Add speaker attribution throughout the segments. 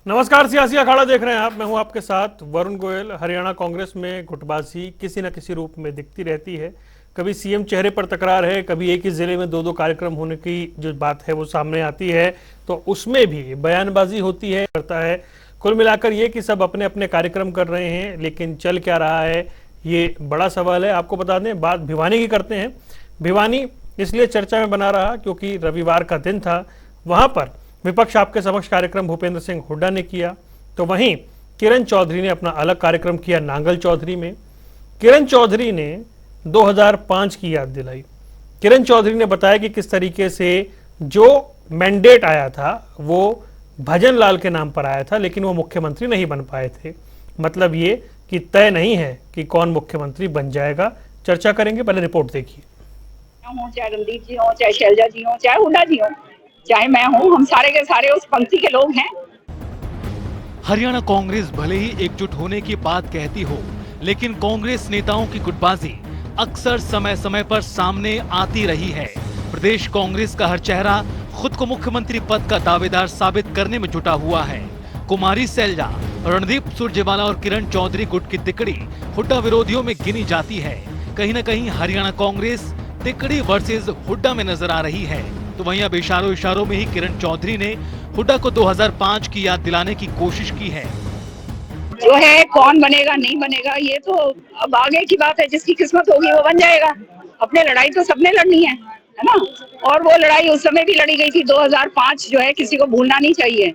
Speaker 1: नमस्कार, सियासी अखाड़ा देख रहे हैं आप। मैं हूं आपके साथ वरुण गोयल। हरियाणा कांग्रेस में गुटबाजी किसी न किसी रूप में दिखती रहती है। कभी सीएम चेहरे पर तकरार है, कभी एक ही जिले में दो दो कार्यक्रम होने की जो बात है वो सामने आती है, तो उसमें भी बयानबाजी होती है करता है। कुल मिलाकर ये कि सब अपने अपने कार्यक्रम कर रहे हैं, लेकिन चल क्या रहा है ये बड़ा सवाल है। आपको बता दें, बात भिवानी की करते हैं। भिवानी इसलिए चर्चा में बना रहा क्योंकि रविवार का दिन था। वहां पर विपक्ष आपके समक्ष कार्यक्रम भूपेंद्र सिंह हुड्डा ने किया, तो वहीं किरण चौधरी ने अपना अलग कार्यक्रम किया नांगल चौधरी में। किरण चौधरी ने 2005 की याद दिलाई। किरण चौधरी ने बताया कि किस तरीके से जो मैंडेट आया था वो भजन लाल के नाम पर आया था, लेकिन वो मुख्यमंत्री नहीं बन पाए थे। मतलब ये कि तय नहीं है कि कौन मुख्यमंत्री बन जाएगा। चर्चा करेंगे, पहले रिपोर्ट देखिए।
Speaker 2: चाहे रणदीप जी हो, चाहे शैलजा जी हो, चाहे हुड्डा जी हो, चाहे मैं हूँ, हम सारे के सारे उस पंक्ति के लोग हैं।
Speaker 3: हरियाणा कांग्रेस भले ही एकजुट होने की बात कहती हो, लेकिन कांग्रेस नेताओं की गुटबाजी अक्सर समय समय पर सामने आती रही है। प्रदेश कांग्रेस का हर चेहरा खुद को मुख्यमंत्री पद का दावेदार साबित करने में जुटा हुआ है। कुमारी सैलजा, रणदीप सुरजेवाला और किरण चौधरी गुट की तिकड़ी हुड्डा विरोधियों में गिनी जाती है। कहीं न कहीं हरियाणा कांग्रेस तिकड़ी वर्सेस हुड्डा में नजर आ रही है। तो वहीं अब इशारों इशारों में ही किरण चौधरी ने हुड्डा को 2005 की याद दिलाने की कोशिश की है।
Speaker 2: जो है कौन बनेगा नहीं बनेगा ये तो अब आगे की बात है, जिसकी किस्मत होगी वो बन जाएगा। अपने लड़ाई तो सबने लड़नी है ना। और वो लड़ाई उस समय भी लड़ी गई थी। 2005 जो है किसी को भूलना नहीं चाहिए।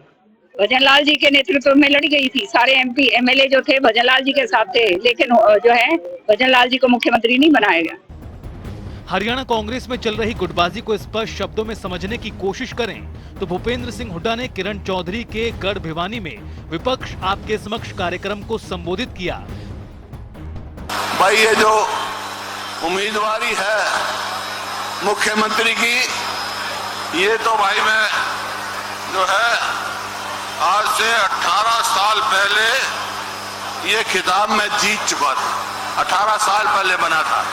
Speaker 2: भजनलाल जी के नेतृत्व में लड़ी गई थी। सारे एमपी एमएलए जो थे भजनलाल जी के साथ थे, लेकिन जो है भजनलाल जी को मुख्यमंत्री नहीं बनाया गया।
Speaker 3: हरियाणा कांग्रेस में चल रही गुटबाजी को स्पष्ट शब्दों में समझने की कोशिश करें तो भूपेंद्र सिंह हुड्डा ने किरण चौधरी के गढ़ भिवानी में विपक्ष आपके समक्ष कार्यक्रम को संबोधित किया।
Speaker 4: भाई ये जो उम्मीदवारी है मुख्यमंत्री की, ये तो भाई मैं जो है आज से 18 साल पहले ये खिताब मैं जीत चुका था। 18 साल पहले बना था।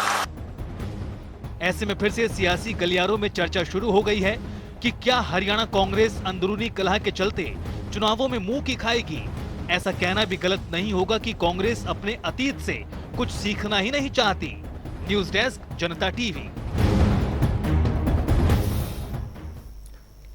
Speaker 3: ऐसे में फिर से सियासी गलियारों में चर्चा शुरू हो गई है कि क्या हरियाणा कांग्रेस अंदरूनी कलह के चलते चुनावों में मुंह की खाएगी। ऐसा कहना भी गलत नहीं होगा कि कांग्रेस अपने अतीत से कुछ सीखना ही नहीं चाहती। न्यूज डेस्क, जनता टीवी।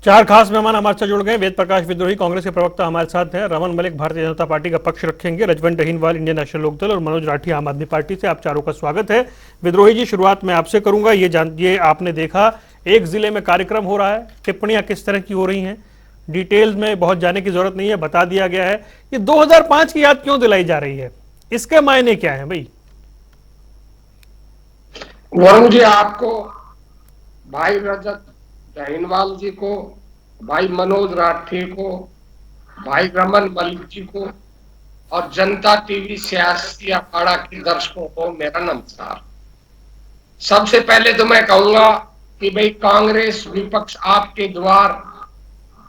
Speaker 1: चार खास मेहमान हमारे साथ जुड़ गए। वेद प्रकाश विद्रोही कांग्रेस के प्रवक्ता हमारे साथ हैं, रमन मलिक भारतीय जनता पार्टी का पक्ष रखेंगे, रजवंत अहीनवाल इंडियन नेशनल लोकदल और मनोज राठी आम आदमी पार्टी से। आप चारों का स्वागत है। विद्रोही जी, शुरुआत मैं आपसे करूंगा। ये आपने देखा एक जिले में कार्यक्रम हो रहा है, टिप्पणियां किस तरह की हो रही हैं, डिटेल्स में बहुत जाने की जरूरत नहीं है, बता दिया गया है। ये 2005 की याद क्यों दिलाई जा रही है, इसके मायने क्या है भाई?
Speaker 5: वरुण जी, आपको, भाई रजत अहीनवाल जी को, भाई मनोज राठी को, भाई रमन मलिक जी को और जनता टीवी सियासी अखाड़ा के दर्शकों को मेरा नमस्कार। सबसे पहले तो मैं कहूंगा कि भाई कांग्रेस विपक्ष आपके द्वार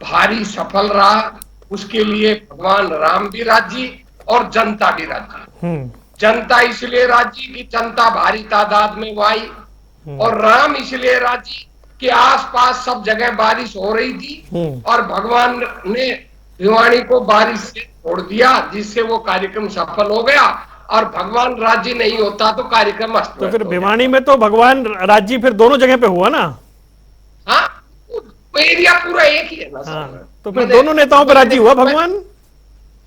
Speaker 5: भारी सफल रहा, उसके लिए भगवान राम भी राजी और जनता भी राजी। जनता इसलिए राजी कि जनता भारी तादाद में वो आई, और राम इसलिए राजी कि आसपास सब जगह बारिश हो रही थी और भगवान ने भिवानी को बारिश से छोड़ दिया, जिससे वो कार्यक्रम सफल हो गया। और भगवान राजी नहीं होता तो कार्यक्रम अस्त।
Speaker 1: तो फिर भिवानी में तो भगवान राजी फिर दोनों जगह पे हुआ ना?
Speaker 5: हाँ, एरिया पूरा एक ही है ना।
Speaker 1: हाँ, तो फिर दोनों नेताओं पर राजी हुआ भगवान?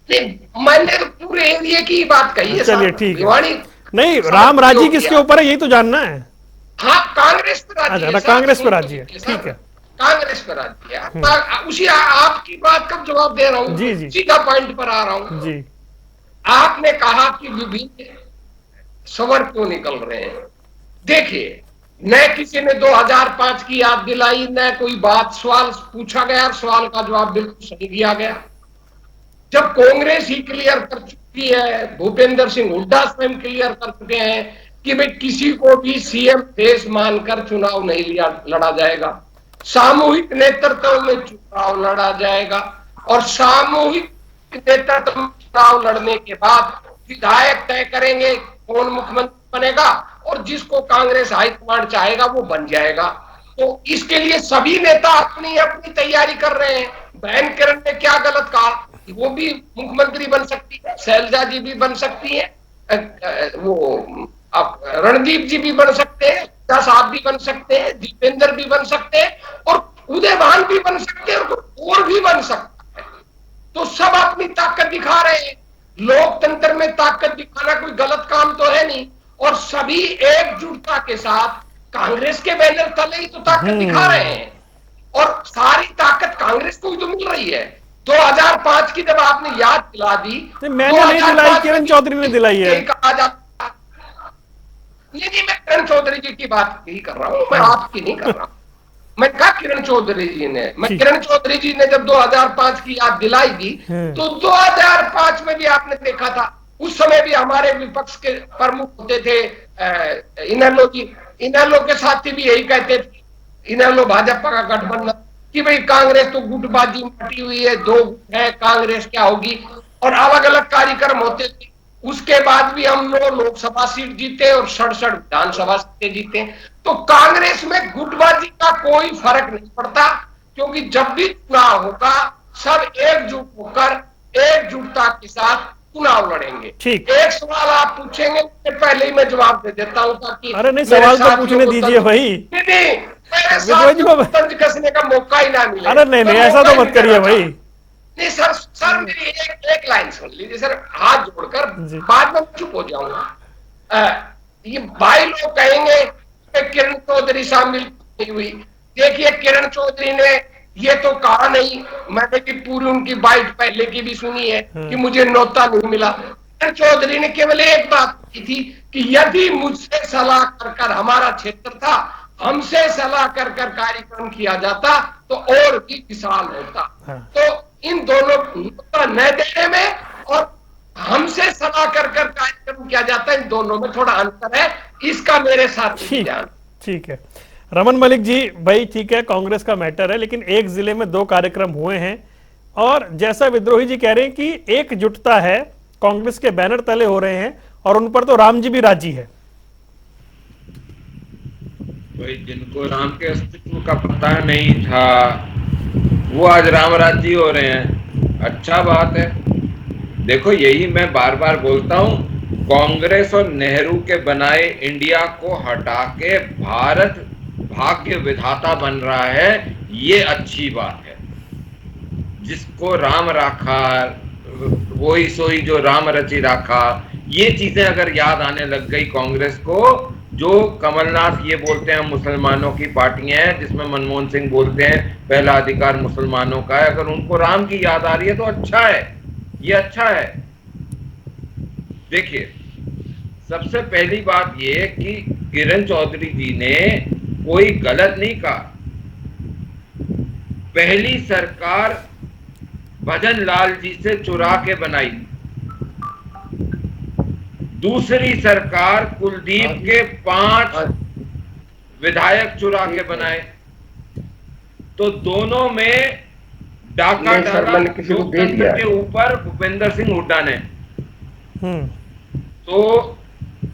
Speaker 5: मैंने तो पूरे एरिया की बात कही है।
Speaker 1: चलिए ठीक है।
Speaker 5: भिवानी
Speaker 1: नहीं, राम राजी किसके ऊपर है यही तो जानना है।
Speaker 5: हाँ, कांग्रेस पर राजी है।
Speaker 1: कांग्रेस पर राजी है, ठीक है।
Speaker 5: कांग्रेस पर राजी है। उसी आपकी बात का जवाब दे रहा हूँ।
Speaker 1: जी जी,
Speaker 5: सीधा पॉइंट पर आ रहा हूँ
Speaker 1: जी।
Speaker 5: आपने कहा कि विभिन्न स्वर क्यों निकल रहे हैं। देखिए, न किसी ने 2005 की याद दिलाई, न कोई बात सवाल पूछा गया, सवाल का जवाब बिल्कुल सही दिया गया। जब कांग्रेस ही क्लियर कर चुकी है, भूपेंद्र सिंह हुड्डा स्वयं क्लियर कर चुके हैं कि भाई किसी को भी सीएम फेस मानकर चुनाव नहीं लड़ा जाएगा, सामूहिक नेतृत्व में चुनाव लड़ा जाएगा। और सामूहिक नेतृत्व में चुनाव लड़ने के बाद विधायक तय करेंगे कौन मुख्यमंत्री बनेगा, और जिसको कांग्रेस हाईकमांड चाहेगा वो बन जाएगा। तो इसके लिए सभी नेता अपनी अपनी तैयारी कर रहे हैं। बहन किरण ने क्या गलत कहा, वो भी मुख्यमंत्री बन सकती है, शैलजा जी भी बन सकती है, वो आप रणदीप जी भी बन सकते हैं, साहब भी बन सकते हैं, दीपेंद्र भी बन सकते हैं, और उदयभान भी बन सकते हैं, और भी बन सकता है। तो सब अपनी ताकत दिखा रहे हैं। लोकतंत्र में ताकत दिखाना कोई गलत काम तो है नहीं, और सभी एकजुटता के साथ कांग्रेस के बैनर तले ही तो ताकत दिखा रहे हैं, और सारी ताकत कांग्रेस को ही तो मिल रही है। 2005 की जब आपने याद दिला दी,
Speaker 1: मैंने नहीं दिलाई, किरण चौधरी ने दिलाई है।
Speaker 5: कहा जाता नहीं, मैं किरण चौधरी जी की बात नहीं कर रहा हूं, मैं आपकी नहीं कर रहा हूं। मैं कहा किरण चौधरी जी ने, किरण चौधरी जी ने जब 2005 की याद दिलाई दी, तो 2005 में भी आपने देखा था, उस समय भी हमारे विपक्ष के प्रमुख होते थे इनेलो जी, इनेलो के साथी भी यही कहते थे, इनेलो भाजपा का गठबंधन, कि भाई कांग्रेस तो गुटबाजी मटी हुई है, दो है, कांग्रेस क्या होगी, और अलग अलग कार्यक्रम होते थे। उसके बाद भी हम लोकसभा सीट जीते और 67 विधानसभा सीटें जीते। तो कांग्रेस में गुटबाजी का कोई फर्क नहीं पड़ता, क्योंकि जब भी चुनाव होगा सब एकजुट होकर एकजुटता के साथ चुनाव लड़ेंगे। एक सवाल आप पूछेंगे, पहले ही मैं जवाब दे देता हूं, ताकि
Speaker 1: अरे नहीं, सवाल तो पूछने दीजिए भाई।
Speaker 5: तंज कसने का मौका ही ना मिले।
Speaker 1: अरे नहीं, ऐसा तो मत करिए भाई।
Speaker 5: नहीं सर मेरी एक लाइन सुन लीजिए सर, हाथ जोड़कर, बाद में चुप हो जाऊंगा। ये भाई लोग कहेंगे कि किरण चौधरी शामिल नहीं हुई। देखिए, किरण चौधरी ने ये तो कहा नहीं, मैंने भी पूरी उनकी बाइट पहले की भी सुनी है कि मुझे न्योता नहीं मिला। किरण चौधरी ने केवल एक बात की थी कि यदि मुझसे सलाह कर हमारा क्षेत्र था, हमसे सलाह कर कार्यक्रम किया जाता तो और भी विशाल होता। तो इन दोनों न देने में और हमसे सलाह कर कार्यक्रम किया जाता है, इन दोनों में थोड़ा अंतर है, इसका मेरे साथ ध्यान।
Speaker 1: ठीक है रमन मलिक जी, भाई ठीक है, कांग्रेस का मैटर है, लेकिन एक जिले में 2 कार्यक्रम हुए हैं, और जैसा विद्रोही जी कह रहे हैं कि एकजुटता है, कांग्रेस के बैनर तले हो रहे हैं, और उन पर तो राम जी भी राजी है।
Speaker 6: भाई जिनको राम के अस्तित्व का पता नहीं था, वो आज राम राज्य हो रहे हैं, अच्छा बात है। देखो, यही मैं बार बार बोलता हूं, कांग्रेस और नेहरू के बनाए इंडिया को हटा के भारत भाग्य विधाता बन रहा है, ये अच्छी बात है। जिसको राम राखा वही सोई जो राम रचि राखा, ये चीजें अगर याद आने लग गई कांग्रेस को, जो कमलनाथ ये बोलते हैं मुसलमानों की पार्टियां हैं, जिसमें मनमोहन सिंह बोलते हैं पहला अधिकार मुसलमानों का है, अगर उनको राम की याद आ रही है तो अच्छा है, ये अच्छा है। देखिए, सबसे पहली बात ये कि किरण चौधरी जी ने कोई गलत नहीं कहा। पहली सरकार भजन लाल जी से चुरा के बनाई, दूसरी सरकार कुलदीप के 5 विधायक चुरा के बनाए, तो दोनों में डाका डाला लोकतंत्र के ऊपर भूपेंद्र सिंह हुड्डा ने। तो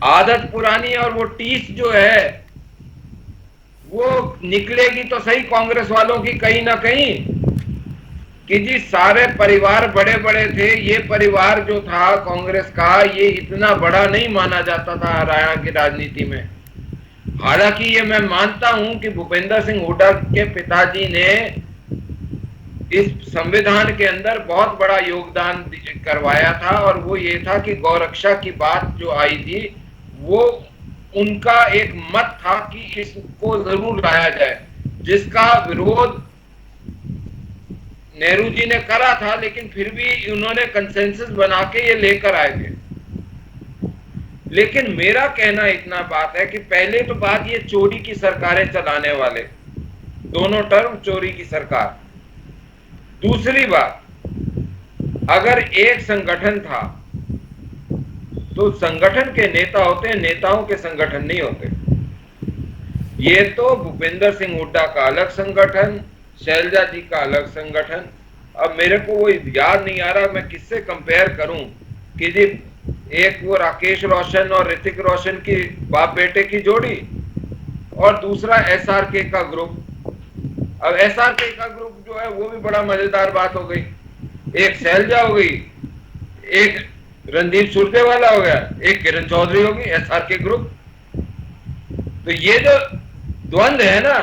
Speaker 6: आदत पुरानी और वो टीस जो है वो निकलेगी तो सही कांग्रेस वालों की कहीं ना कहीं, कि जी सारे परिवार बड़े बड़े थे, ये परिवार जो था कांग्रेस का, ये इतना बड़ा नहीं माना जाता था हरियाणा की राजनीति में। हालांकि ये मैं मानता हूं कि भूपेंद्र सिंह हुड्डा के पिताजी ने इस संविधान के अंदर बहुत बड़ा योगदान करवाया था, और वो ये था कि गौरक्षा की बात जो आई थी, वो उनका एक मत था कि इसको जरूर लाया जाए, जिसका विरोध नेहरू जी ने करा था, लेकिन फिर भी उन्होंने कंसेंसस बना के ये लेकर आए थे। लेकिन मेरा कहना इतना बात है कि पहले तो बात ये चोरी की सरकारें चलाने वाले, दोनों टर्म चोरी की सरकार। दूसरी बात, अगर एक संगठन था तो संगठन के नेता होते हैं, नेताओं के संगठन नहीं होते। ये तो भूपेंद्र सिंह हुड्डा का अलग संगठन, शैलजा जी का अलग संगठन। अब मेरे को वो याद नहीं आ रहा मैं किससे कंपेयर करूं कि जी एक वो राकेश रोशन और ऋतिक रोशन की बाप बेटे की जोड़ी, और दूसरा SRK का ग्रुप। अब SRK का ग्रुप जो है वो भी बड़ा मजेदार बात हो गई। एक शैलजा हो गई, एक रणदीप सुरजेवाला हो गया, एक किरण चौधरी होगी, एसआरके ग्रुप। तो ये जो द्वंद है ना,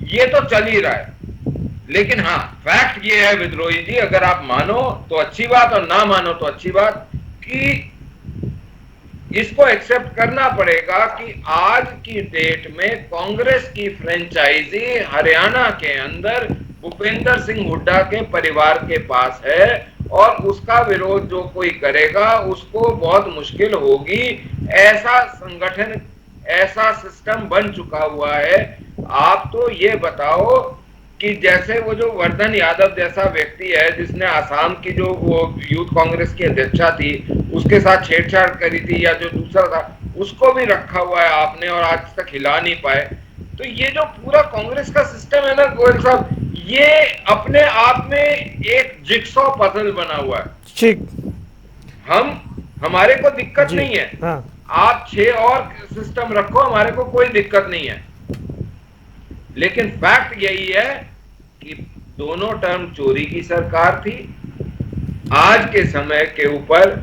Speaker 6: ये तो चल ही रहा है। लेकिन हाँ, फैक्ट ये है विद्रोही जी, अगर आप मानो तो अच्छी बात और ना मानो तो अच्छी बात, कि इसको एक्सेप्ट करना पड़ेगा कि आज की डेट में कांग्रेस की फ्रेंचाइजी हरियाणा के अंदर भूपेंद्र सिंह हुड्डा के परिवार के पास है, और उसका विरोध जो कोई करेगा उसको बहुत मुश्किल होगी। ऐसा संगठन, ऐसा सिस्टम बन चुका हुआ है। आप तो ये बताओ कि जैसे वो जो वर्धन यादव जैसा व्यक्ति है, जिसने आसाम की जो वो यूथ कांग्रेस की अध्यक्षा थी उसके साथ छेड़छाड़ करी थी, या जो दूसरा था उसको भी रखा हुआ है आपने और आज तक हिला नहीं पाए। तो ये जो पूरा कांग्रेस का सिस्टम है ना गोयल साहब, ये अपने आप में एक जिगसॉ पजल बना हुआ है।
Speaker 1: ठीक,
Speaker 6: हमारे को दिक्कत नहीं है।
Speaker 1: हाँ।
Speaker 6: आप 6 और सिस्टम रखो, हमारे को कोई दिक्कत नहीं है। लेकिन फैक्ट यही है कि दोनों टर्म चोरी की सरकार थी। आज के समय के ऊपर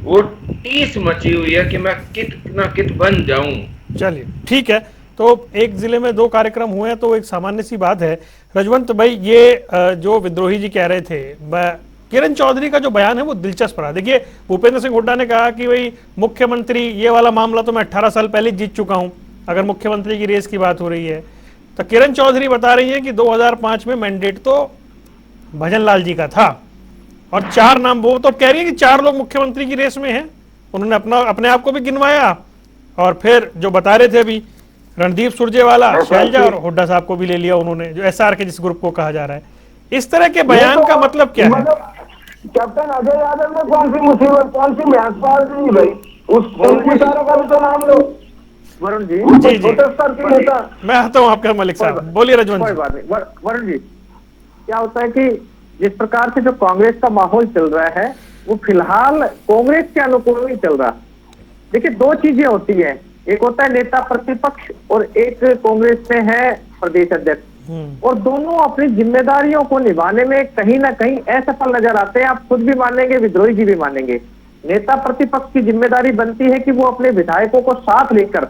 Speaker 6: वो टीस मची हुई है कि मैं कित ना कित बन जाऊं।
Speaker 1: चलिए ठीक है, तो एक जिले में 2 कार्यक्रम हुए हैं तो एक सामान्य सी बात है। रजवंत भाई, ये जो विद्रोही जी कह रहे थे, किरण चौधरी का जो बयान है वो दिलचस्प रहा। देखिए, भूपेंद्र सिंह हुड्डा ने कहा कि भाई मुख्यमंत्री, ये वाला मामला तो मैं 18 साल पहले जीत चुका हूं, अगर मुख्यमंत्री की रेस की बात हो रही है। तो किरण चौधरी बता रही है कि 2005 में मैंडेट तो भजन लाल जी का था, और 4 नाम, वो तो कह रही है कि 4 लोग मुख्यमंत्री की रेस में हैं। उन्होंने अपने आप को भी गिनवाया, और फिर जो बता रहे थे अभी रणदीप सुरजेवाला, शैलजा और हुड्डा साहब को भी ले लिया उन्होंने, जो एसआर के जिस ग्रुप को कहा जा रहा है। इस तरह के बयान का मतलब क्या है?
Speaker 7: कैप्टन अजय यादव ने कौन सी मुसीबत, कौन सी भैंस पाल दी भाई, उनकी सारा का भी तो नाम लो। वरुण जी,
Speaker 1: जी
Speaker 7: छोटे स्तर के नेता।
Speaker 1: मैं आता हूँ आपका मलिक साहब, बोलिए रजवंत जी।
Speaker 7: बात नहीं वरुण जी, क्या होता है कि जिस प्रकार से जो कांग्रेस का माहौल चल रहा है वो फिलहाल कांग्रेस के अनुकूल नहीं चल रहा। देखिए, 2 चीजें होती है, एक होता है नेता प्रतिपक्ष और एक कांग्रेस में है प्रदेश अध्यक्ष, और दोनों अपनी जिम्मेदारियों को निभाने में कहीं ना कहीं असफल नजर आते हैं। आप खुद भी मानेंगे, विद्रोही जी भी मानेंगे। नेता प्रतिपक्ष की जिम्मेदारी बनती है कि वो अपने विधायकों को साथ लेकर,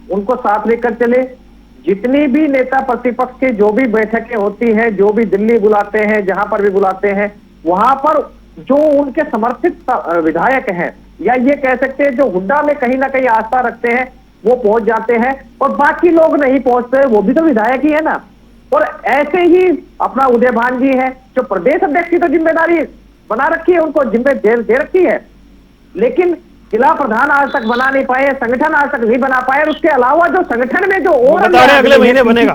Speaker 7: उनको साथ लेकर चले। जितनी भी नेता प्रतिपक्ष की जो भी बैठकें होती हैं, जो भी दिल्ली बुलाते हैं, जहां पर भी बुलाते हैं, वहां पर जो उनके समर्थित विधायक हैं, या ये कह सकते हैं जो हुड्डा में कहीं ना कहीं आस्था रखते हैं, वो पहुंच जाते हैं, और बाकी लोग नहीं पहुंचते, वो भी तो विधायक ही है ना। और ऐसे ही अपना उदय भान जी है, जो प्रदेश अध्यक्ष की तो जिम्मेदारी बना रखी है, उनको जिम्मेदारी दे रखी है, लेकिन जिला प्रधान आज तक बना नहीं पाए, संगठन आज तक नहीं बना पाए। उसके अलावा जो संगठन में जो और
Speaker 1: अगले महीने बनेगा,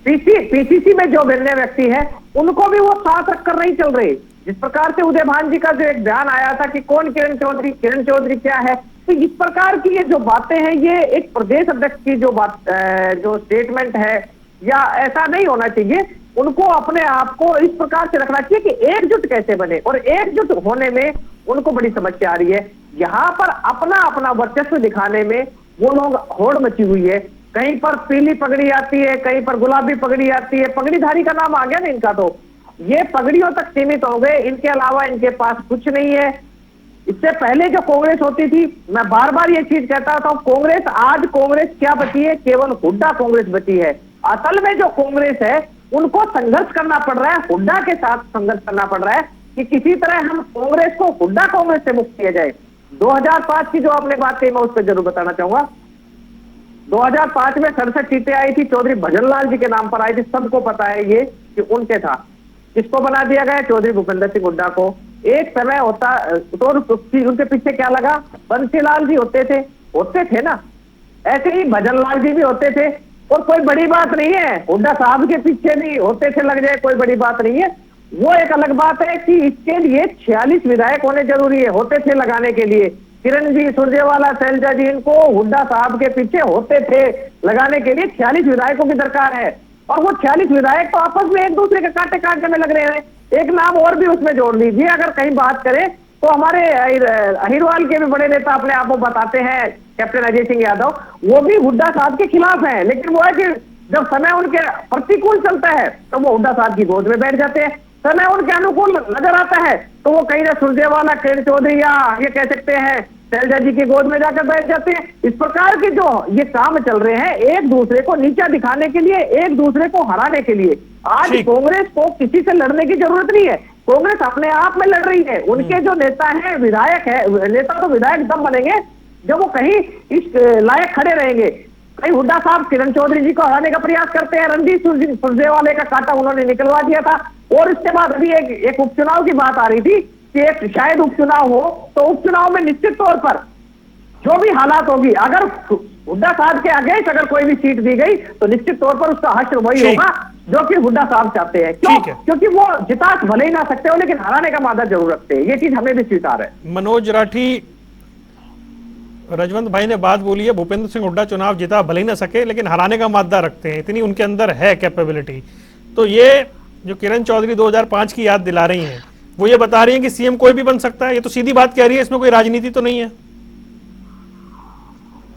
Speaker 7: पीसीसी में जो बनने व्यक्ति है, उनको भी वो साथ रखकर नहीं चल रहे। जिस प्रकार से उदय भान जी का जो एक बयान आया था कि कौन किरण चौधरी क्या है, तो इस प्रकार की ये जो बातें हैं, ये एक प्रदेश अध्यक्ष की जो बात, जो स्टेटमेंट है, या ऐसा नहीं होना चाहिए। उनको अपने आप को इस प्रकार से रखना चाहिए कि एकजुट कैसे बने, और एकजुट होने में उनको बड़ी समस्या आ रही है। यहाँ पर अपना अपना वर्चस्व दिखाने में वो लोग होड़ मची हुई है। कहीं पर पीली पगड़ी आती है, कहीं पर गुलाबी पगड़ी आती है, पगड़ीधारी का नाम आ गया ना इनका, तो ये पगड़ियों तक सीमित हो गए। इनके अलावा इनके पास कुछ नहीं है। इससे पहले जो कांग्रेस होती थी, मैं बार बार ये चीज कहता था, कांग्रेस, आज कांग्रेस क्या बची है? केवल हुड्डा कांग्रेस बची है। असल में जो कांग्रेस है, उनको संघर्ष करना पड़ रहा है, हुड्डा के साथ संघर्ष करना पड़ रहा है कि किसी तरह हम कांग्रेस को हुड्डा कांग्रेस से मुक्त किया जाए। 2005 की जो आपने बात कही, मैं उस पर जरूर बताना चाहूंगा। 2005 में 67 सीटें आई थी, चौधरी भजन लाल जी के नाम पर आई थी, सबको पता है ये कि उनके था। किसको बना दिया गया? चौधरी भूपेंद्र सिंह हुड्डा को। एक समय होता तो उनके पीछे क्या लगा? बंसीलाल जी होते थे ना, ऐसे ही भजन लाल जी भी होते थे, और कोई बड़ी बात नहीं है। हुड्डा साहब के पीछे नहीं होते थे लग जाए, कोई बड़ी बात नहीं है। वो एक अलग बात है कि इसके लिए 46 विधायक होने जरूरी है, होते थे लगाने के लिए। किरण जी, सुरजेवाला, शैलजा जी, इनको हुड्डा साहब के पीछे होते थे लगाने के लिए 46 विधायकों की दरकार है। और वो 46 विधायक तो आपस में एक दूसरे के कांटे काटने में लग रहे हैं। एक नाम और भी उसमें जोड़ लीजिए, अगर कहीं बात करें तो हमारे अहिरवाल के भी बड़े नेता अपने आप को बताते हैं, कैप्टन अजय सिंह यादव, वो भी हुड्डा साहब के खिलाफ हैं। लेकिन वो है कि जब समय उनके प्रतिकूल चलता है तो वो हुड्डा साहब की गोद में बैठ जाते हैं। समय उनके अनुकूल नजर आता है तो वो कहीं ना सुरजेवाला, किरण चौधरी या ये कह सकते हैं शैलजा जी की गोद में जाकर बैठ जाते हैं। इस प्रकार के जो ये काम चल रहे हैं एक दूसरे को नीचा दिखाने के लिए, एक दूसरे को हराने के लिए। आज कांग्रेस को किसी से लड़ने की जरूरत नहीं है, कांग्रेस अपने आप में लड़ रही है। उनके जो नेता हैं, विधायक है, नेता तो विधायक तब बनेंगे जब वो कहीं इस लायक खड़े रहेंगे। कहीं हुड्डा साहब किरण चौधरी जी को हराने का प्रयास करते हैं, रणदीप सुरजेवाला का कांटा उन्होंने निकलवा दिया था। और इसके बाद अभी एक उपचुनाव की बात आ रही थी कि एक शायद उपचुनाव हो, तो उपचुनाव में निश्चित तौर पर जो भी हालात होगी, अगर हुड्डा साहब के अगेंस्ट अगर कोई भी सीट दी गई तो निश्चित तौर पर उसका हश्र वही होगा जो कि हुड्डा साहब चाहते हैं। क्योंकि वो जिता भले ही ना सकते हो लेकिन हराने का मादा जरूर रखते हैं, ये चीज हमें भी स्वीकार है।
Speaker 1: मनोज राठी, रजवंत भाई ने बात बोली है, भूपेंद्र सिंह हुड्डा चुनाव जिता भले ही ना सके लेकिन हराने का मादा रखते हैं, इतनी उनके अंदर है कैपेबिलिटी। तो ये जो किरण चौधरी 2005 की याद दिला रही हैं, वो ये बता रही हैं कि सीएम कोई भी बन सकता है। ये तो सीधी बात कह रही है, इसमें कोई राजनीति तो नहीं है।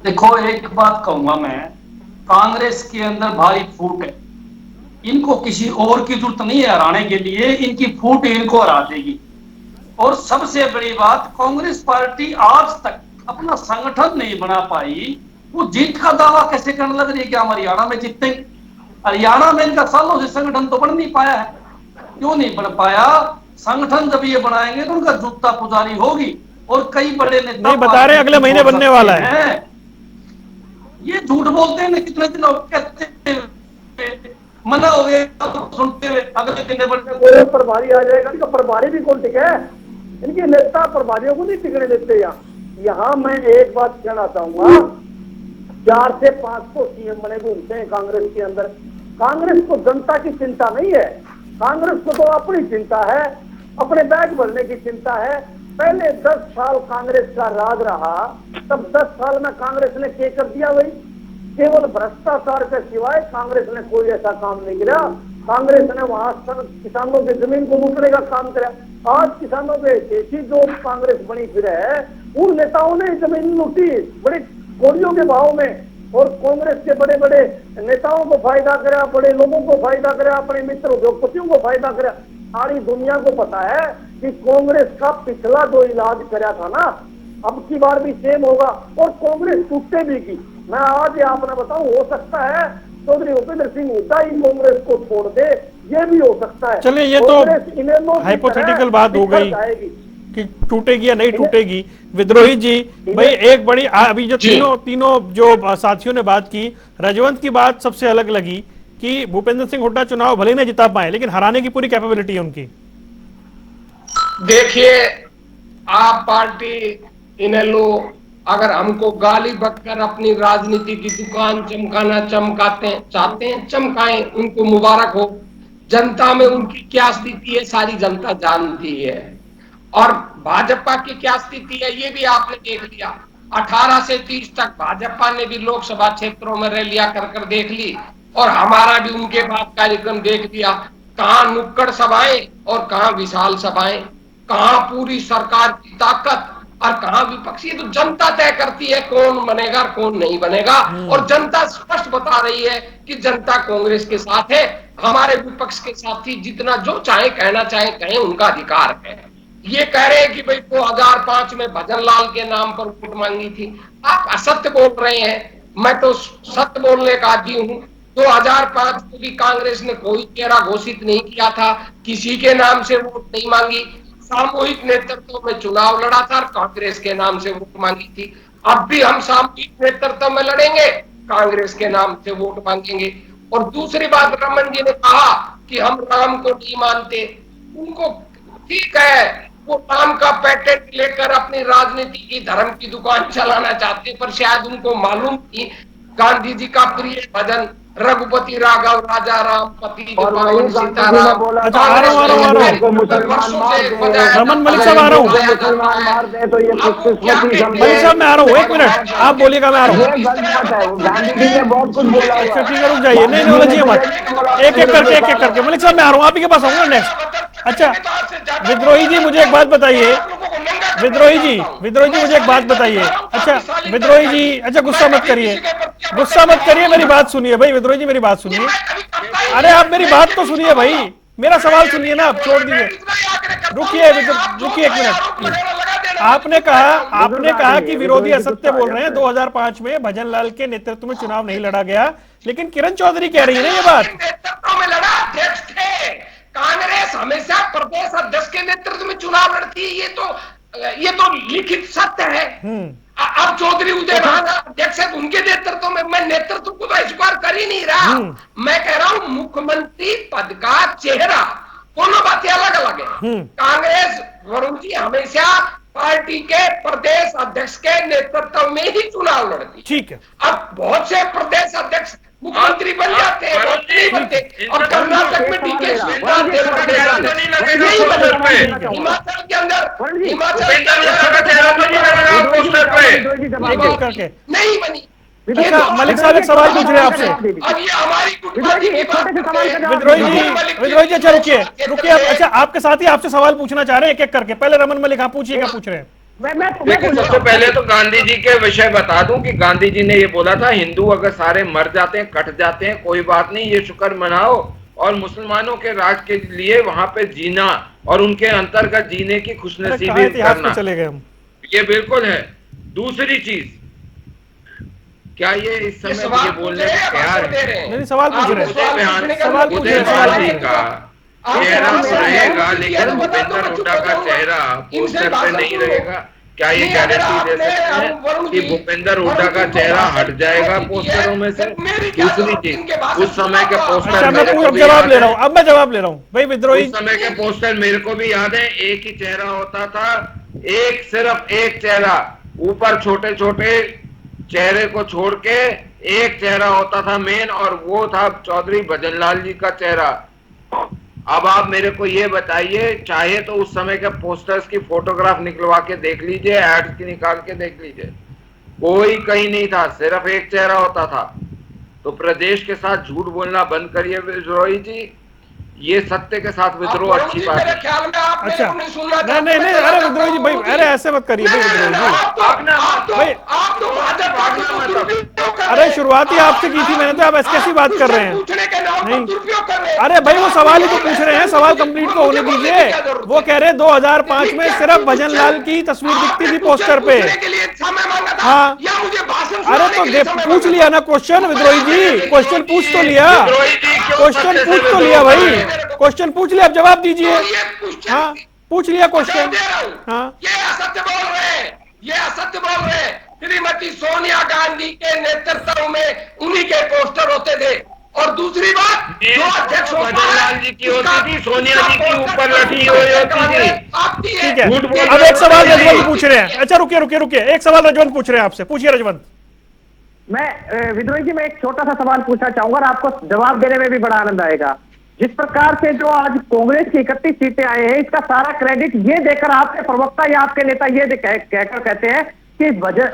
Speaker 8: देखो एक बात कहूंगा मैं, कांग्रेस के अंदर भारी फूट है, इनको किसी और की जरूरत नहीं है हराने के लिए, इनकी फूट इनको हरा देगी। और सबसे बड़ी बात, कांग्रेस पार्टी आज तक अपना संगठन नहीं बना पाई, वो जीत का दावा कैसे करने लग रही है कि हम हरियाणा में जीतेंगे। हरियाणा में इनका सालों से संगठन तो बन नहीं पाया है। क्यों नहीं बन पाया? संगठन जब ये बनाएंगे तो उनका जूता पुजारी होगी। और कई बड़े नेता
Speaker 1: नहीं बता रहे अगले महीने बनने वाला है।
Speaker 8: ये झूठ बोलते हैं, कितने दिन कहते मना हो गए सुनते हुए, अगले दिन
Speaker 7: कोई प्रभारी आ जाएगा, इनका प्रभारी भी कौन टिके? इनके नेता प्रभारियों को नहीं टिकने देते। यहाँ मैं एक बात कहना चाहूंगा, 4 से 500 सीएम बने घूमते हैं कांग्रेस के अंदर। कांग्रेस को जनता की चिंता नहीं है, कांग्रेस को तो अपनी चिंता है, अपने बैग भरने की चिंता है। पहले 10 साल कांग्रेस का राज रहा, तब 10 साल में कांग्रेस ने क्या कर दिया? भाई केवल भ्रष्टाचार के सिवाय कांग्रेस ने कोई ऐसा काम नहीं किया। कांग्रेस ने वहां किसानों की जमीन को लूटने का काम किया। आज किसानों के ऐसी जो कांग्रेस बनी फिर है, उन नेताओं ने जमीन लूटी बड़े कोड़ियों के भाव में, और कांग्रेस के बड़े बड़े नेताओं को फायदा करा, बड़े लोगों को फायदा करा, अपने मित्र उद्योगपतियों को फायदा करा। सारी दुनिया को पता है कि कांग्रेस का पिछला जो इलाज करा था ना, अब की बार भी सेम होगा। और कांग्रेस टूटते भी की। मैं आज आपने बताऊं, हो सकता है चौधरी भूपेंद्र सिंह हुड्डा ही कांग्रेस को छोड़ दे, ये भी हो सकता है।
Speaker 1: चलिए ये तो हाइपोथेटिकल बात हो गई कि टूटेगी या नहीं टूटेगी। विद्रोही जी भाई, एक बड़ी अभी जो तीनों जो साथियों ने बात की, रजवंत की बात सबसे अलग लगी कि भूपेंद्र सिंह हुड्डा चुनाव भले नहीं जिता पाए लेकिन हराने की पूरी कैपेबिलिटी है उनकी।
Speaker 5: देखिए, आप पार्टी इनेलो अगर हमको गाली बककर अपनी राजनीति की दुकान चमकाना चाहते हैं, चमकाएं, उनको मुबारक हो। जनता में उनकी क्या स्थिति है सारी जनता जानती है, और भाजपा की क्या स्थिति है ये भी आपने देख लिया। 18 से 30 तक भाजपा ने भी लोकसभा क्षेत्रों में रैलियां कर देख ली, और हमारा भी उनके बाद कार्यक्रम देख लिया। कहां नुक्कड़ सभाएं और कहां विशाल सभाएं, कहां पूरी सरकार की ताकत और कहां विपक्षी। तो जनता तय करती है कौन बनेगा कौन नहीं बनेगा, और जनता स्पष्ट बता रही है कि जनता कांग्रेस के साथ है। हमारे विपक्ष के साथी जितना जो चाहे कहना चाहे कहें, उनका अधिकार है। ये कह रहे हैं कि भाई 2005 में भजन लाल के नाम पर वोट मांगी थी, आप असत्य बोल रहे हैं। मैं तो सत्य बोलने का आदी हूं। 2005 में भी कांग्रेस ने कोई चेहरा घोषित नहीं किया था, किसी के नाम से वोट नहीं मांगी, सामूहिक नेतृत्व में चुनाव लड़ा था, कांग्रेस के नाम से वोट मांगी थी। अब भी हम सामूहिक नेतृत्व में लड़ेंगे, कांग्रेस के नाम से वोट मांगेंगे। और दूसरी बात, रमन जी ने कहा कि हम राम को नहीं मानते, उनको ठीक है, वो राम का पेटेंट लेकर अपनी राजनीति की धर्म की दुकान चलाना चाहते, पर शायद उनको मालूम थी गांधी जी का प्रिय भजन रघुपति राघव राजा राम पति सीताराम।
Speaker 1: रमन मलिक साहब आ रहा हूँ, मलिक साहब मैं आ रहा हूँ, 1 मिनट आप बोलिएगा, मैं आ रहा हूँ। ठीक है, रुक जाइए, नहीं होना चाहिए मत, एक एक करके मलिक साहब मैं आ रहा हूँ, आप ही के पास आऊंगा नेक्स्ट। अच्छा विद्रोही जी मुझे एक बात बताइए, विद्रोही जी मुझे एक बात बताइए। अच्छा विद्रोही जी, अच्छा गुस्सा मत करिए, मेरी बात सुनिए भाई। विद्रोही जी मेरी बात सुनिए, अरे आप मेरी बात तो सुनिए भाई, मेरा सवाल सुनिए ना, आप छोड़ दीजिए, रुकिए एक मिनट। आपने कहा कि विरोधी असत्य बोल रहे हैं, 2005 में भजन लाल के नेतृत्व में चुनाव नहीं लड़ा गया, लेकिन किरण चौधरी कह रही है ना ये बात।
Speaker 5: नेतृत्व में लड़ा, अध्यक्ष थे। कांग्रेस हमेशा प्रदेश अध्यक्ष के नेतृत्व में चुनाव लड़ती है, ये तो लिखित सत्य है। अब चौधरी उदय भान अध्यक्ष है, उनके नेतृत्व में, मैं नेतृत्व को तो स्वीकार कर ही नहीं रहा। मैं कह रहा हूं मुख्यमंत्री पद का चेहरा, दोनों बातें अलग अलग है। कांग्रेस वरुण जी हमेशा पार्टी के प्रदेश अध्यक्ष के नेतृत्व में ही चुनाव लड़ती।
Speaker 1: ठीक है।
Speaker 5: अब बहुत से प्रदेश अध्यक्ष मुख्यमंत्री बन जाते हैं, नहीं बनते। और कर्नाटक में डीके हिमाचल के अंदर नहीं बनी।
Speaker 1: मलिक साहब एक सवाल पूछ रहे हैं आपसे।
Speaker 5: अब ये हमारी
Speaker 1: विद्रोही जी, अच्छा रुकिए। अच्छा, आपके साथ ही आपसे सवाल पूछना चाह रहे हैं एक एक करके। पहले रमन मलिक, आप पूछिए, क्या पूछ रहे हैं?
Speaker 6: देखिए, सबसे पहले तो गांधी जी के विषय बता दूं कि गांधी जी ने ये बोला था, हिंदू अगर सारे मर जाते हैं, कट जाते हैं, कोई बात नहीं, ये शुक्र मनाओ, और मुसलमानों के राज के लिए वहां पे जीना और उनके अंतर्गत जीने की खुशनसीबी करना,
Speaker 1: चले गए हम।
Speaker 6: ये बिल्कुल है। दूसरी चीज, क्या ये इस समय ये बोलने के तैयार है?
Speaker 1: सवाल पूछ रहे हैं।
Speaker 6: उदय भान जी का चेहरा रहेगा, लेकिन भूपेंद्र हुड्डा का चेहरा पोस्टर पे नहीं रहेगा। क्या ये गारंटी दे सकते हैं कि भूपेंद्र हुड्डा का चेहरा हट जाएगा पोस्टरों में से? दूसरी चीज, उस समय के पोस्टर,
Speaker 1: अब मैं जवाब ले रहा हूँ भाई विद्रोही।
Speaker 6: उस समय के पोस्टर मेरे को भी याद है, एक ही चेहरा होता था, सिर्फ एक चेहरा, ऊपर छोटे छोटे चेहरे को छोड़ के एक चेहरा होता था मेन, और वो था चौधरी भजन लाल जी का चेहरा। अब आप मेरे को ये बताइए, चाहे तो उस समय के पोस्टर्स की फोटोग्राफ निकलवा के देख लीजिए, एड्स की निकाल के देख लीजिए, कोई कहीं नहीं था, सिर्फ एक चेहरा होता था। तो प्रदेश के साथ झूठ बोलना बंद करिए विद्रोही जी, ये सत्य के साथ विद्रोह अच्छी बात है।
Speaker 1: अच्छा, नहीं, अरे विद्रोही जी भाई, अरे ऐसे मत करिए भाई विद्रोही जी। अरे शुरुआत ही आपसे की थी मैंने, तो आप ऐसी कैसी बात कर रहे हैं? नहीं, अरे भाई वो सवाल ही तो पूछ रहे हैं, सवाल कंप्लीट तो होने दीजिए। वो कह रहे 2005 में सिर्फ भजन लाल की तस्वीर दिखती थी पोस्टर पे। हाँ, अरे तो पूछ लिया ना क्वेश्चन विद्रोही जी, क्वेश्चन पूछ तो लिया भाई, क्वेश्चन पूछ लिया, अब जवाब दीजिए। हाँ, पूछ लिया क्वेश्चन। हाँ,
Speaker 5: ये असत्य बोल रहे हैं। श्रीमती सोनिया गांधी के नेतृत्व में उन्हीं के पोस्टर होते थे। और दूसरी बात, जो अध्यक्ष
Speaker 6: लाल जी की होती थी, सोनिया जी की ऊपर लगी हुई होती थी।
Speaker 1: ठीक है, अब एक सवाल रजवंत पूछ रहे हैं। अच्छा रुकिए, एक सवाल रजवंत पूछ रहे हैं आपसे, पूछिए रजवंत।
Speaker 7: मैं विद्रोही जी, मैं एक छोटा सा सवाल पूछना चाहूंगा और आपको जवाब देने में भी बड़ा आनंद आएगा। जिस प्रकार से जो आज कांग्रेस की 31 सीटें आए हैं, इसका सारा क्रेडिट ये देकर आपके प्रवक्ता या आपके नेता ये कहकर कहते हैं कि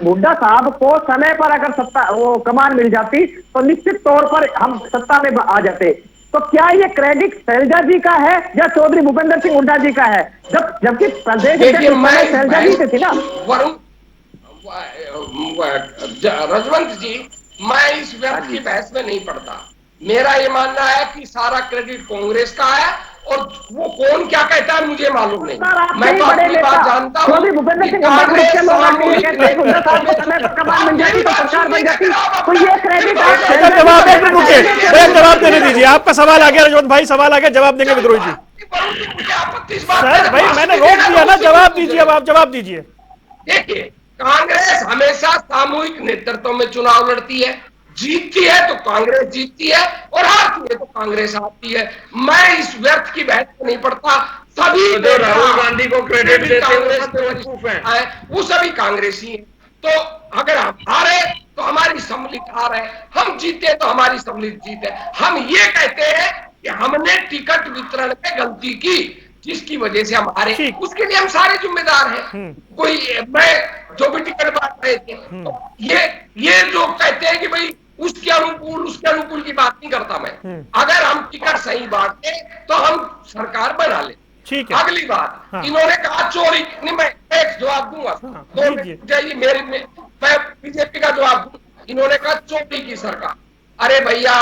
Speaker 7: हुड्डा साहब को समय पर अगर सत्ता वो कमान मिल जाती तो निश्चित तौर पर हम सत्ता में आ जाते। तो क्या ये क्रेडिट शैलजा जी का है या चौधरी भूपेंद्र सिंह हुड्डा जी का है? जबकि प्रदेश शैलजा जी से थी ना।
Speaker 5: रजवंत जी, मैं इस व्यक्ति की बहस में नहीं पड़ता। मेरा ये मानना है कि सारा क्रेडिट कांग्रेस का है, और वो कौन क्या कहता है मुझे मालूम नहीं। मैं तो अपनी बात जानता हूँ।
Speaker 1: जवाब देने दीजिए, आपका सवाल आ गया रजवंत भाई, सवाल आ गया, जवाब देंगे विद्रोही जी। सर भाई मैंने रोक दिया ना, जवाब दीजिए, अब आप जवाब दीजिए।
Speaker 5: देखिए, कांग्रेस हमेशा सामूहिक नेतृत्व में चुनाव लड़ती है, जीतती है तो कांग्रेस जीतती है, और हारती है तो कांग्रेस हारती है। मैं इस व्यर्थ की बहस में नहीं पड़ता। सभी
Speaker 6: तो राहुल गांधी को क्रेडिट देते
Speaker 5: हैं, वो सभी कांग्रेसी हैं। तो अगर हम हारे तो हमारी सम्मिलित हार है, हम जीते तो हमारी सम्मिलित जीत है। हम ये कहते हैं कि हमने टिकट वितरण में गलती की, जिसकी वजह से हम हारे, उसके लिए हम सारे जिम्मेदार हैं। कोई मैं जो भी टिकट बांट रहे थे, तो ये जो कहते हैं कि भाई उसके अनुकूल की बात नहीं करता मैं। अगर हम टिकट सही बांटते तो हम सरकार बना ले।
Speaker 1: ठीक है,
Speaker 5: अगली बात, इन्होंने कहा चोरी नहीं, मैं एक जवाब दूंगा, मैं बीजेपी का जवाब दूं। इन्होंने कहा चोरी की सरकार। अरे भैया,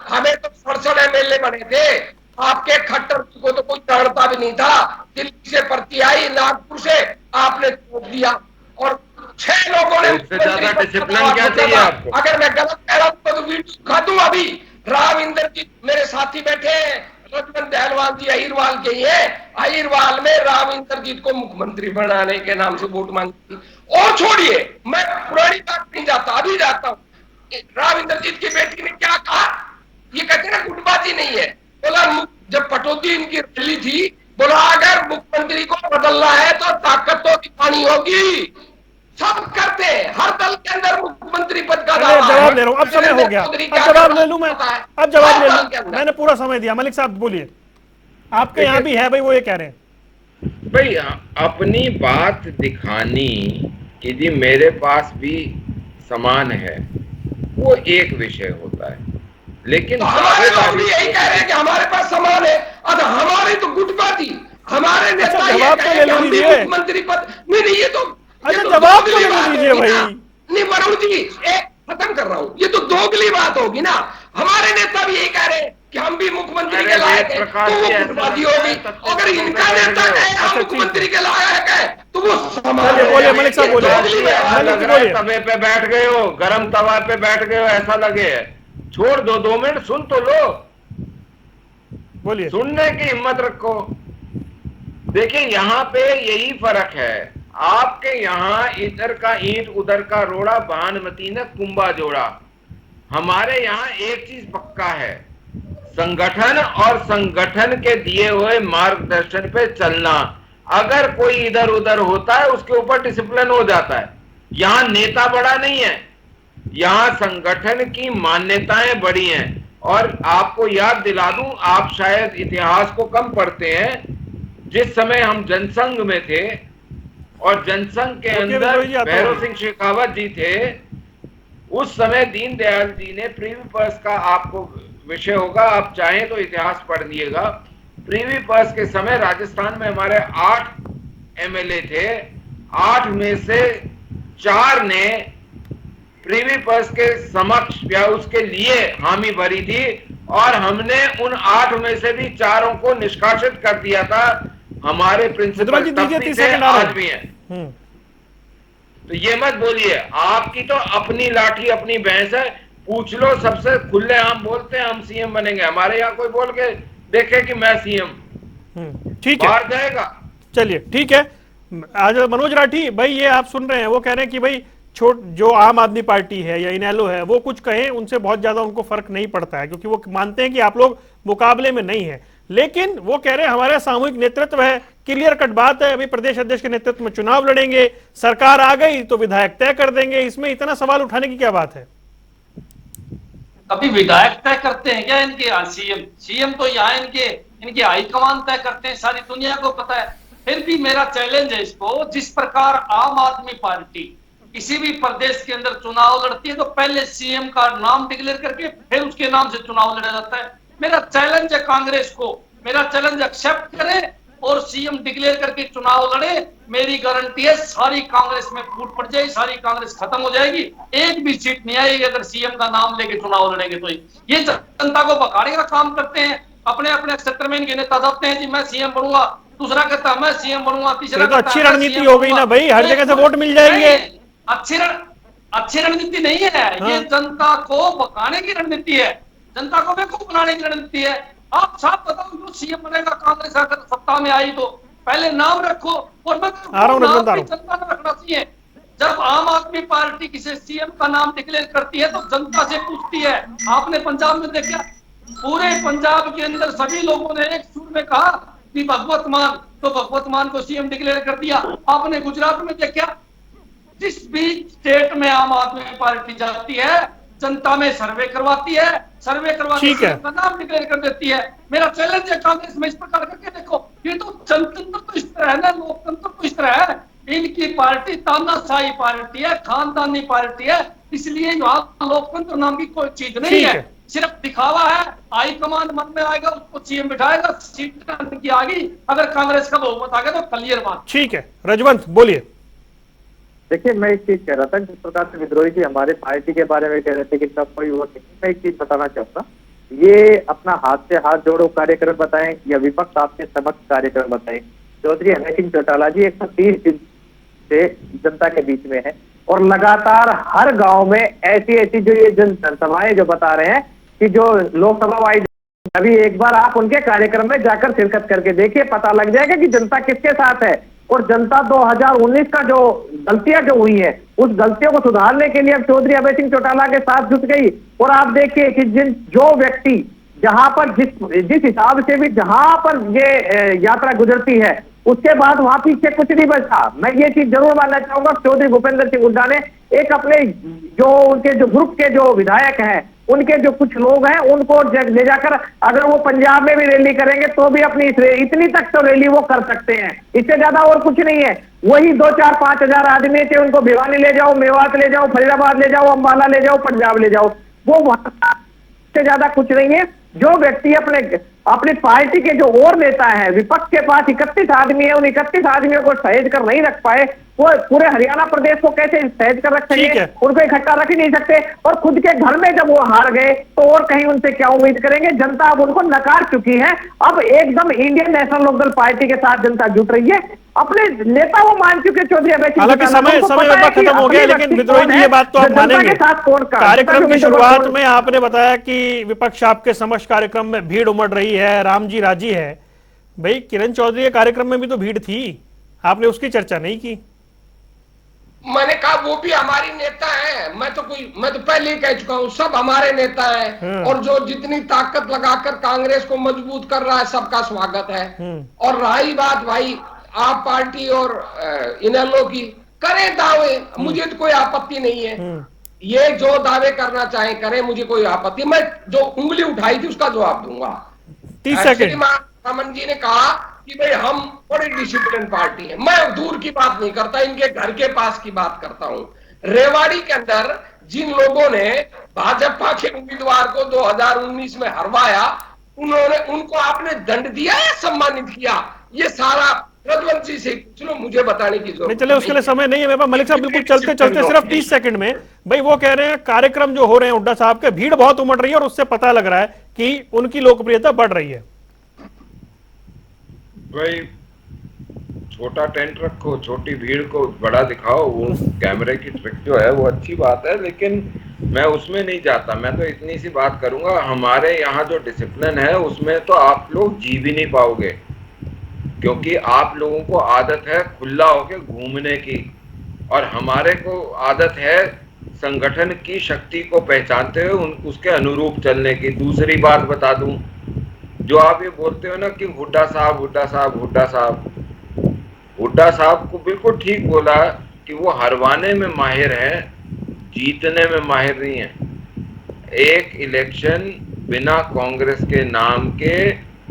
Speaker 5: हमें तो 67 MLA बने थे, आपके खट्टर को तो कोई चढ़ता भी नहीं था। दिल्ली से भर्ती आई, नागपुर से आपने छोड़ दिया, और 6 लोगों ने
Speaker 6: इससे ज्यादा डिसिप्लिन क्या चाहिए आपको?
Speaker 5: अगर मैं गलत कह रहा हूं तो वीडियो दिखा दूं। अभी राम इंद्रजीत मेरे साथी बैठे हैं, रजवंत दहलवाल जी अहिरवाल के ही है। अहिरवाल में राम इंद्रजीत को मुख्यमंत्री बनाने के नाम से वोट मांगी थी। और छोड़िए, मैं पुरानी बात नहीं जाता, अभी जाता हूं। राम इंद्रजीत की बेटी ने क्या कहा, ये कहते हैं ना गुटबाजी नहीं है। बोला जब पटौदी इनकी रैली थी, बोला अगर मुख्यमंत्री को बदलना है तो ताकत तो दिखानी होगी। सब करते हैं, हर दल के अंदर मुख्यमंत्री पद का दावा है।
Speaker 1: जवाब ले रहा हूं, अब समय हो गया, अब जवाब ले लूं मैं, अब जवाब ले लूं, मैंने पूरा समय दिया। मलिक साहब बोलिए, आपके यहाँ भी है भाई, वो ये कह रहे हैं
Speaker 6: भाई अपनी बात दिखानी कि जी मेरे पास भी समान है, वो एक विषय होता है, लेकिन
Speaker 5: तो हमारे लोग भी यही कह रहे हैं कि हमारे पास समान है। अब हमारी तो गुटबाजी, हमारे नेता ये
Speaker 1: जवाब तो ले लीजिए,
Speaker 5: मुख्यमंत्री पद नहीं, ये तो
Speaker 1: जवाब तो ले लीजिए भाई।
Speaker 5: नहीं वरुण जी, एक खत्म कर रहा हूँ, ये तो दोगली बात होगी ना। हमारे नेता भी यही कह रहे हैं कि हम भी मुख्यमंत्री के लायक हैं, तो वो गुटबाजी होगी। अगर इनका नेता कहे मुख्यमंत्री के लायक है तो वो समान।
Speaker 1: बोलिए मलिक साहब, बोलिए।
Speaker 6: तवे पे बैठ गए हो, गरम तवा पे बैठ गए हो, ऐसा लगे। छोड़ दो, 2 मिनट सुन तो लो,
Speaker 1: बोलिए।
Speaker 6: सुनने की हिम्मत रखो। देखिए यहाँ पे यही फर्क है, आपके यहाँ इधर का ईंट उधर का रोड़ा, भानुमती ने कुंभा जोड़ा। हमारे यहाँ एक चीज पक्का है, संगठन और संगठन के दिए हुए मार्गदर्शन पे चलना। अगर कोई इधर उधर होता है उसके ऊपर डिसिप्लिन हो जाता है। यहाँ नेता बड़ा नहीं है, यहाँ संगठन की मान्यताएं बड़ी हैं। और आपको याद दिला दूं, आप शायद इतिहास को कम पढ़ते हैं, जिस समय हम जनसंघ में थे और जनसंघ के अंदर भैरव सिंह शेखावत जी थे, उस समय दीनदयाल जी ने प्रीवी पर्स का, आपको विषय होगा, आप चाहें तो इतिहास पढ़ लीजिएगा। प्रीवी पर्स के समय राजस्थान में हमारे 8 एमएलए थे, 8 में से 4 ने प्रीवी पर्स के समक्ष या उसके लिए हामी भरी थी, और हमने उन 8 में से भी 4 को निष्कासित कर दिया था। हमारे प्रिंसिपल आज भी हैं। तो ये मत बोलिए, आपकी तो अपनी लाठी अपनी भैंस है। पूछ लो सबसे, खुलेआम बोलते हैं हम सीएम बनेंगे। हमारे यहाँ कोई बोल के देखे कि मैं सीएम,
Speaker 1: ठीक है,
Speaker 6: बाहर जाएगा।
Speaker 1: चलिए ठीक है। आज मनोज राठी भाई, ये आप सुन रहे हैं, वो कह रहे हैं कि भाई जो आम आदमी पार्टी है या इनेलो है, वो कुछ कहें उनसे बहुत ज्यादा उनको फर्क नहीं पड़ता है, क्योंकि वो मानते हैं कि आप लोग मुकाबले में नहीं है। लेकिन वो कह रहे हैं हमारा सामूहिक नेतृत्व है, क्लियर कट बात है, अभी प्रदेश अध्यक्ष के नेतृत्व में चुनाव लड़ेंगे, सरकार आ गई तो विधायक तय कर देंगे। इसमें इतना सवाल उठाने की क्या बात है?
Speaker 8: अभी विधायक तय करते हैं क्या इनके सीएम तो यहाँ इनके हाईकमान तय करते हैं, सारी दुनिया को पता है। फिर भी मेरा चैलेंज है इसको, जिस प्रकार आम आदमी पार्टी किसी भी प्रदेश के अंदर चुनाव लड़ती है तो पहले सीएम का नाम डिक्लेयर करके फिर उसके नाम से चुनाव लड़ा जाता है। मेरा चैलेंज है कांग्रेस को, मेरा चैलेंज एक्सेप्ट करे और सीएम डिक्लेयर करके चुनाव लड़े। मेरी गारंटी है सारी कांग्रेस में फूट पड़ जाएगी, सारी कांग्रेस खत्म हो जाएगी, एक भी सीट नहीं आएगी अगर सीएम का नाम लेके चुनाव लड़ेंगे। तो ये जनता को भगाने का काम करते हैं, अपने अपने क्षेत्र में इनके नेता दबते हैं जी मैं सीएम बनूंगा, दूसरा कहता है मैं सीएम बनूंगा, तीसरा
Speaker 1: तो अच्छी रणनीति हो गई ना भाई, हर जगह से वोट मिल जाएंगे।
Speaker 8: अच्छी रणनीति नहीं है, ये जनता को भगाने की रणनीति है, जनता को बेवकूफ बनाने की रणनीति है। आप साफ बताओ, जो सीएम बनेगा कांग्रेस अगर सत्ता में आई तो पहले नाम रखो, और जनता ने रखना चाहिए। जब आम आदमी पार्टी किसी सीएम का नाम डिक्लेयर करती है तो जनता से पूछती है। आपने पंजाब में देखा, पूरे पंजाब के अंदर सभी लोगों ने एक सुर में कहा कि भगवत मान, तो भगवत मान को सीएम डिक्लेयर कर दिया। आपने गुजरात में देखा, जिस भी स्टेट में आम आदमी पार्टी जाती है जनता में सर्वे करवाती है, सर्वे करवाती है, नाम डिक्लेयर कर देती है। मेरा चैलेंज है कांग्रेस में इस प्रकार करके देखो, ये तो जनतंत्र तो इस तरह है ना, लोकतंत्र तो इस तरह है। इनकी पार्टी तानाशाही पार्टी है, खानदानी पार्टी है, इसलिए यहाँ लोकतंत्र नाम की कोई चीज नहीं है, सिर्फ दिखावा है। हाई कमांड मन में आएगा उसको सीएम बिठाएगा, सीट की आ गई, अगर कांग्रेस का बहुमत आ गया तो क्लियर बात।
Speaker 1: ठीक है, रजवंत बोलिए।
Speaker 7: देखिए, मैं एक चीज कह रहा था, जिस प्रकार से विद्रोही जी हमारे पार्टी के बारे में कह रहे थे कि सब कोई वोट नहीं, मैं एक चीज बताना चाहूंगा ये अपना हाथ से हाथ जोड़ो कार्यक्रम बताएं या विपक्ष आपके समक्ष कार्यक्रम बताएं। चौधरी अभय सिंह चौटाला जी 130 दिन से जनता के बीच में है और लगातार हर गांव में ऐसी ऐसी जो ये जनसभाएं जो बता रहे हैं कि जो लोकसभा वाइज, अभी एक बार आप उनके कार्यक्रम में जाकर शिरकत करके देखिए, पता लग जाएगा कि जनता किसके साथ है। और जनता 2019 का जो गलतियां जो हुई है उस गलतियों को सुधारने के लिए अब चौधरी अभय सिंह चौटाला के साथ जुट गई। और आप देखिए कि जो व्यक्ति जहां पर जिस हिसाब से भी जहां पर ये यात्रा गुजरती है उसके बाद वहां पीछे कुछ नहीं बचा। मैं ये चीज जरूर मानना चाहूंगा, चौधरी भूपेंद्र सिंह हुड्डा ने एक अपने जो उनके जो ग्रुप के जो विधायक हैं उनके जो कुछ लोग हैं उनको ले जाकर अगर वो पंजाब में भी रैली करेंगे तो भी अपनी इतनी तक तो रैली वो कर सकते हैं, इससे ज्यादा और कुछ नहीं है। वही 2-4-5 हजार आदमी थे, उनको भिवानी ले जाओ, मेवात ले जाओ, फरीदाबाद ले जाओ, अंबाला ले जाओ, पंजाब ले जाओ, वो वहां से ज्यादा कुछ नहीं है। जो व्यक्ति अपने पार्टी के जो और नेता है, विपक्ष के पास 31 आदमी है, उन 31 आदमियों को सहेज कर नहीं रख पाए, वो पूरे हरियाणा प्रदेश को कैसे सहेज कर रख सकेंगे? उनको इकट्ठा रख ही नहीं सकते। और खुद के घर में जब वो हार गए तो और कहीं उनसे क्या उम्मीद करेंगे? जनता अब उनको नकार चुकी है। अब एकदम इंडियन नेशनल लोकदल पार्टी के साथ जनता जुट रही है, अपने नेता वो मान चुके चौधरी अभय सिंह।
Speaker 1: हालांकि समय खत्म हो गया, लेकिन विद्रोही जी ये बात तो आप मानेंगे। कार्यक्रम की शुरुआत में आपने बताया कि विपक्ष आपके समक्ष कार्यक्रम में भीड़ उमड़ रही है, राम जी राजी है। भाई किरण चौधरी के कार्यक्रम में भी तो भीड़ थी, आपने उसकी चर्चा नहीं की।
Speaker 5: मैंने कहा वो भी हमारी नेता है, मैं तो पहले ही कह चुका हूं, सब हमारे नेता हैं। और जो जितनी ताकत लगाकर कांग्रेस को मजबूत कर रहा है सबका स्वागत है। और रही बात भाई आप पार्टी और इनेलो की, करें दावे, मुझे तो कोई आपत्ति नहीं है। ये जो दावे करना चाहे करें, मुझे कोई आपत्ति। मैं जो उंगली उठाई थी उसका जवाब दूंगा।
Speaker 1: 30 सेकंड।
Speaker 5: रमन जी ने कहा कि भाई हम बड़ी डिसिप्लिन पार्टी है। मैं दूर की बात नहीं करता, इनके घर के पास की बात करता हूं। रेवाड़ी के अंदर जिन लोगों ने भाजपा के उम्मीदवार को 2019 में हरवाया, उनको आपने दंड दिया या सम्मानित किया? ये सारा रघुवंशी से चलो मुझे बताने की जरूरत नहीं।
Speaker 1: चले उसके लिए समय नहीं है मेरे पास। मलिक साहब बिल्कुल चलते चलते सिर्फ 30 सेकंड में, भाई वो कह रहे हैं कार्यक्रम जो हो रहे हैं हुड्डा साहब के, भीड़ बहुत उमड़ रही है और उससे पता लग रहा है कि उनकी लोकप्रियता बढ़ रही है।
Speaker 6: भाई छोटा टेंट रखो, छोटी भीड़ को बड़ा दिखाओ, वो कैमरे की ट्रिक जो है वो अच्छी बात है, लेकिन मैं उसमें नहीं जाता। मैं तो इतनी सी बात करूंगा, हमारे यहाँ जो डिसिप्लिन है उसमें तो आप लोग जी भी नहीं पाओगे, क्योंकि आप लोगों को आदत है खुला होके घूमने की, और हमारे को आदत है संगठन की शक्ति को पहचानते हुए उसके अनुरूप चलने की। दूसरी बात बता दूं, जो आप ये बोलते हो ना कि हुड्डा साहब को बिल्कुल ठीक बोला कि वो हरवाने में माहिर है, जीतने में माहिर नहीं है। एक इलेक्शन बिना कांग्रेस के नाम के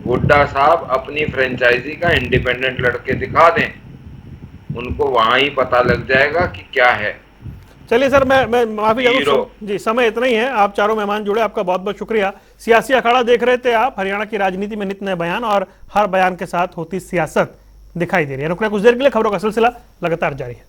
Speaker 6: हुड्डा साहब अपनी फ्रेंचाइजी का इंडिपेंडेंट लड़के दिखा दें, उनको वहां ही पता लग जाएगा कि क्या है।
Speaker 1: चलिए सर, मैं माफी चाहूंगा जी, समय इतना ही है। आप चारों मेहमान जुड़े, आपका बहुत बहुत शुक्रिया। सियासी अखाड़ा देख रहे थे आप, हरियाणा की राजनीति में नित नए बयान और हर बयान के साथ होती सियासत दिखाई दे रही है। रुकना कुछ देर के लिए, खबरों का सिलसिला लगातार जारी है।